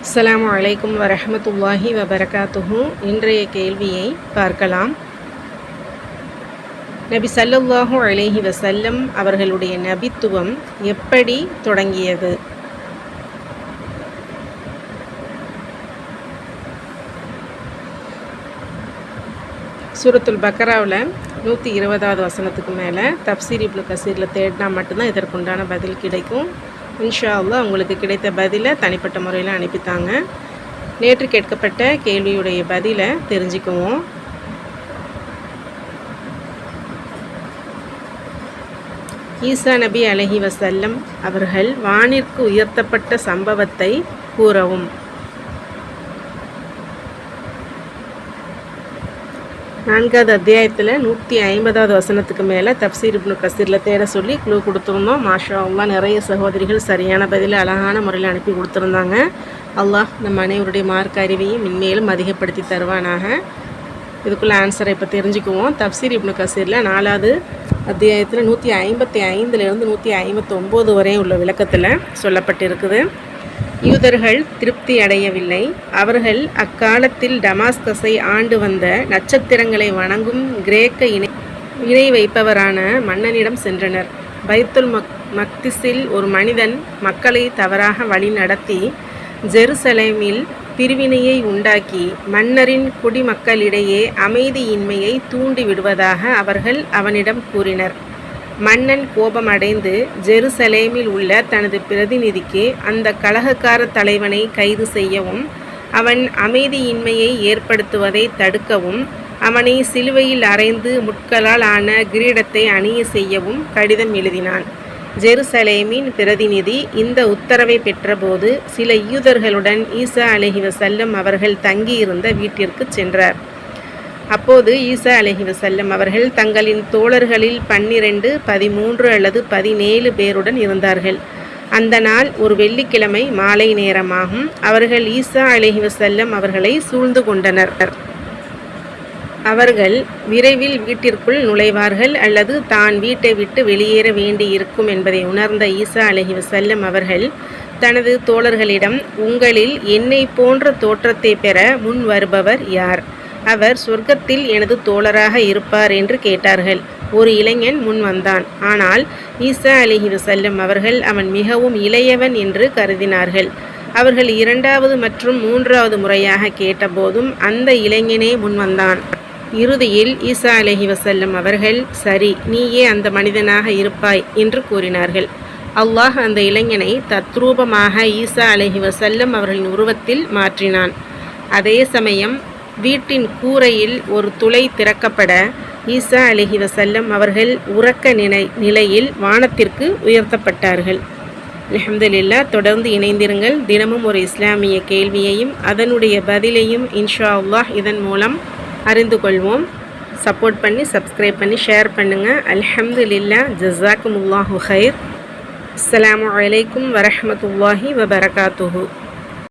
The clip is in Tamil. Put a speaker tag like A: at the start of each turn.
A: அஸ்ஸலாமு அலைக்கும் வரஹ்மத்துல்லாஹி வபரகாத்துஹு. இன்றைய கேள்வியை பார்க்கலாம். நபி ஸல்லல்லாஹு அலைஹி வஸல்லம் அவர்களுடைய நபித்துவம் எப்படி தொடங்கியது? சூரத்துல் பக்கராவில் 120வது வசனத்துக்கு மேலே தப்சீர் இப்னு கசீரில் தேடினா மட்டும்தான் இதற்குண்டான பதில் கிடைக்கும். இன்ஷா அல்லாஹ் உங்களுக்கு கிடைத்த பதிலை தனிப்பட்ட முறையில் அனுப்பித்தாங்க. நேற்று கேட்கப்பட்ட கேள்வியுடைய பதிலை தெரிஞ்சுக்குவோம். ஈசா நபி அலைஹி வஸல்லம் அவர்கள் வானிற்கு உயர்த்தப்பட்ட சம்பவத்தை கூறவும். நான்காவது அத்தியாயத்தில் 150வது வசனத்துக்கு மேலே தப்சீர் இப்னு கசீரில் தேட சொல்லி க்ளூ கொடுத்துருந்தோம். மாஷா அல்லாஹ் நிறைய சகோதரிகள் சரியான பதிலை அழகான முறையில் அனுப்பி கொடுத்துருந்தாங்க. அல்லாஹ் நம்ம அனைவருடைய மார்க்க அறிவையும் மென்மேலும் அதிகப்படுத்தி தருவானாக. இதுக்குள்ளே ஆன்சரை இப்போ தெரிஞ்சுக்குவோம். தப்சீர் இப்னு கசீரில் 4வது அத்தியாயத்தில் 155லேருந்து 159 வரை உள்ள விளக்கத்தில் சொல்லப்பட்டிருக்குது. யூதர்கள் திருப்தி அடையவில்லை. அவர்கள் அக்காலத்தில் டமாஸ்கஸை ஆண்டு வந்த நட்சத்திரங்களை வணங்கும் கிரேக்க இணை வைப்பவரான மன்னனிடம் சென்றனர். பைத்துல் மக்திஸில் ஒரு மனிதன் மக்களை தவறாக வழி நடத்தி ஜெருசலேமில் பிரிவினையை உண்டாக்கி மன்னரின் குடிமக்களிடையே அமைதியின்மையை தூண்டி விடுவதாக அவர்கள் அவனிடம் கூறினர். மன்னன் கோபமடைந்து ஜெருசலேமில் உள்ள தனது பிரதிநிதிக்கு அந்த கலகக்கார தலைவனை கைது செய்யவும், அவன் அமைதியின்மையை ஏற்படுத்துவதை தடுக்கவும், அவனை சிலுவையில் அறைந்து முட்களால் ஆன கிரீடத்தை அணிய செய்யவும் கடிதம் எழுதினான். ஜெருசலேமின் பிரதிநிதி இந்த உத்தரவை பெற்றபோது சில யூதர்களுடன் ஈசா அலைஹி வஸல்லம் அவர்கள் தங்கியிருந்த வீட்டிற்கு சென்றார். அப்போது ஈசா அலைஹி வஸல்லம் அவர்கள் தங்களின் தோழர்களில் 12, 13 அல்லது 17 பேருடன் இருந்தார்கள். அந்த நாள் ஒரு வெள்ளிக்கிழமை மாலை நேரமாகும். அவர்கள் ஈசா அலைஹி வஸல்லம் அவர்களை சூழ்ந்து கொண்டனர். அவர்கள் விரைவில் வீட்டிற்குள் நுழைவார்கள் அல்லது தான் வீட்டை விட்டு வெளியேற வேண்டியிருக்கும் என்பதை உணர்ந்த ஈசா அலைஹி வஸல்லம் அவர்கள் தனது தோழர்களிடம், உங்களில் என்னை போன்ற தோற்றத்தை பெற முன் வருபவர் யார்? அவர் சொர்க்கத்தில் எனது தோழராக இருப்பார் என்று கேட்டார்கள். ஒரு இளைஞன் முன் வந்தான். ஆனால் ஈசா அலைஹி வஸல்லம் அவர்கள் அவன் மிகவும் இளையவன் என்று கருதினார்கள். அவர்கள் 2வது மற்றும் 3வது முறையாக கேட்டபோதும் அந்த இளைஞனே முன் வந்தான். இறுதியில் ஈசா அலைஹி வஸல்லம் அவர்கள், சரி, நீயே அந்த மனிதனாக இருப்பாய் என்று கூறினார்கள். அல்லாஹ் அந்த இளைஞனை தத்ரூபமாக ஈசா அலைஹி வஸல்லம் அவர்களின் உருவத்தில் மாற்றினான். அதே சமயம் வீட்டின் கூரையில் ஒரு துளை திறக்கப்பட ஈசா அலைஹி வஸல்லம் அவர்கள் உறக்க நிலையில் வானத்திற்கு உயர்த்தப்பட்டார்கள். அல்ஹம்துலில்லாஹ். தொடர்ந்து இணைந்திருங்கள். தினமும் ஒரு இஸ்லாமிய கேள்வியையும் அதனுடைய பதிலையும் இன்ஷா அல்லாஹ் இதன் மூலம் அறிந்து கொள்வோம். சப்போர்ட் பண்ணி சப்ஸ்கிரைப் பண்ணி ஷேர் பண்ணுங்கள். அல்ஹம்துலில்லாஹ். ஜஸாக்குமுல்லாஹு ஹைர். அஸ்ஸலாமு அலைக்கும் வரஹ்மத்துல்லாஹி வபரகாத்துஹு.